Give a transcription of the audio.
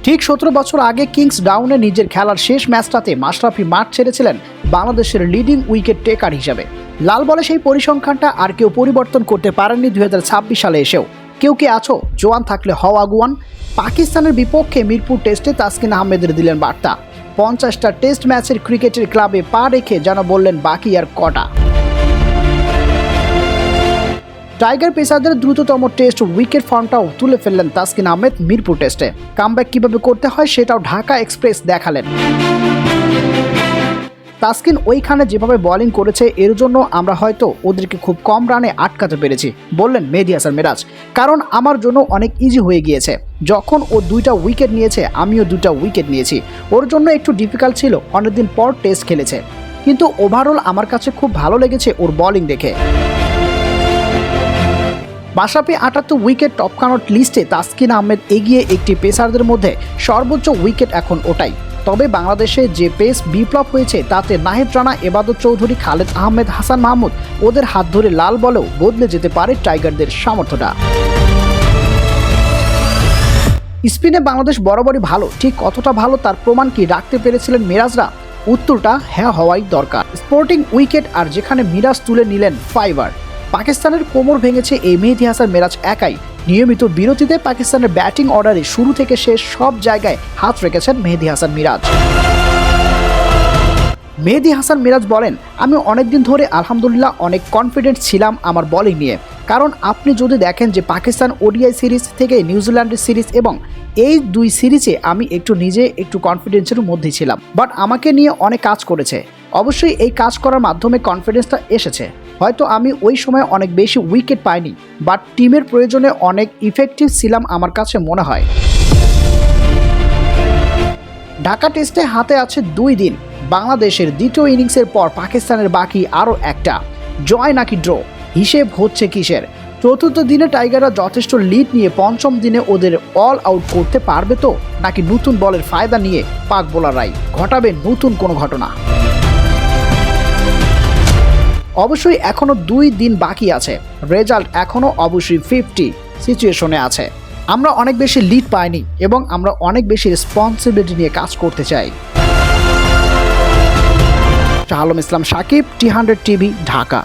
ঠিক 17 বছর আগে কিংস ডাউনে নিজের খেলার শেষ ম্যাচটাতে মাশরাফি মাঠ ছেড়েছিলেন বাংলাদেশের লিডিং উইকেট টেকার হিসেবে। লাল বলে সেই পরিসংখ্যানটা আর কেউ পরিবর্তন করতে পারেননি 2026 সালে এসেও। কেউ কি আছো জোয়ান থাকলে হও আগুয়ান। পাকিস্তানের বিপক্ষে মিরপুর টেস্টে তাসকিন আহমেদের দিলেন বার্তা। 50টা টেস্ট ম্যাচের ক্রিকেটের ক্লাবে পা রেখে যেন বললেন বাকি আর কটা। টাইগার পেসারদের দ্রুততম টেস্ট উইকেট ফর্মটাও তুলে ফেললেন তাসকিন আহমেদ মিরপুর টেস্টে। কামব্যাক কিভাবে করতে হয় সেটাও ঢাকা এক্সপ্রেস দেখালেন। তাসকিন ওইখানে যেভাবে বোলিং করেছে এর জন্য আমরা হয়তো ওদেরকে খুব কম রানে আটকাতে পেরেছি, বললেন মেহেদী হাসান মিরাজ। কারণ আমার জন্য অনেক ইজি হয়ে গিয়েছে। যখন ও 2টা উইকেট নিয়েছে আমিও 2টা উইকেট নিয়েছি। ওর জন্য একটু ডিফিকাল্ট ছিল, অনেকদিন পর টেস্ট খেলেছে, কিন্তু ওভারঅল আমার কাছে খুব ভালো লেগেছে ওর বোলিং দেখে। মাশরাফি 78 উইকেট টপ কানট লিস্টে তাসকিন আহমেদ এগিয়ে একটি পেসারদের মধ্যে সর্বোচ্চ উইকেট এখন ওটাই। তবে বাংলাদেশে যে পেস বিপ্লব হয়েছে তাতে নাহিদ রানা, এবাদত চৌধুরী, খালেদ আহমেদ, হাসান মাহমুদ ওদের হাত ধরে লাল বলেও বদলে যেতে পারে টাইগারদের সামর্থ্যটা। স্পিনে বাংলাদেশ বরাবরই ভালো, ঠিক কতটা ভালো তার প্রমাণ কি রাখতে পেরেছিলেন মিরাজরা? উত্তরটা হ্যাঁ হওয়াই দরকার। স্পোর্টিং উইকেট আর যেখানে মিরাজ তুলে নিলেন ফাইবার। পাকিস্তানের কোমর ভেঙেছে এই মেহেদী হাসান মিরাজ একাই। নিয়মিত বিরতিতে পাকিস্তানের ব্যাটিং অর্ডারে শুরু থেকে শেষ সব জায়গায় হাত রেখেছেন মেহেদী হাসান মিরাজ। মেহেদী হাসান মিরাজ বলেন, আমি অনেকদিন ধরে আলহামদুলিল্লাহ অনেক কনফিডেন্ট ছিলাম আমার বোলিং নিয়ে। কারণ আপনি যদি দেখেন যে পাকিস্তান ওডিআই সিরিজ থেকে নিউজিল্যান্ডের সিরিজ এবং এই 2 সিরিজে আমি নিজে একটু কনফিডেন্সের মধ্যে ছিলাম, বাট আমাকে নিয়ে অনেক কাজ করেছে। অবশ্যই এই কাজ করার মাধ্যমে কনফিডেন্সটা এসেছে। হয়তো আমি ওই সময় অনেক বেশি উইকেট পাইনি, বাট টিমের প্রয়োজনে অনেক ইফেক্টিভ ছিলাম আমার কাছে মনে হয়। ঢাকা টেস্টে হাতে আছে 2 দিন। বাংলাদেশের দ্বিতীয় ইনিংসের পর পাকিস্তানের বাকি আরও একটা। জয় নাকি ড্র, হিসেব হচ্ছে কিসের? চতুর্থ দিনে টাইগাররা যথেষ্ট লিড নিয়ে পঞ্চম দিনে ওদের অল আউট করতে পারবে তো, নাকি নতুন বলের ফায়দা নিয়ে পাক বোলাররাই ঘটাবে নতুন কোনো ঘটনা? অবশ্যই এখনো 2 দিন বাকি আছে। রেজাল্ট এখনো অবশ্যই 50 সিচুয়েশনে আছে। আমরা অনেক বেশি লিড পাইনি এবং আমরা অনেক বেশি রেসপন্সিবিলিটি নিয়ে কাজ করতে চাই। শাহ আলম ইসলাম সাকিব, T100 টিভি, ঢাকা।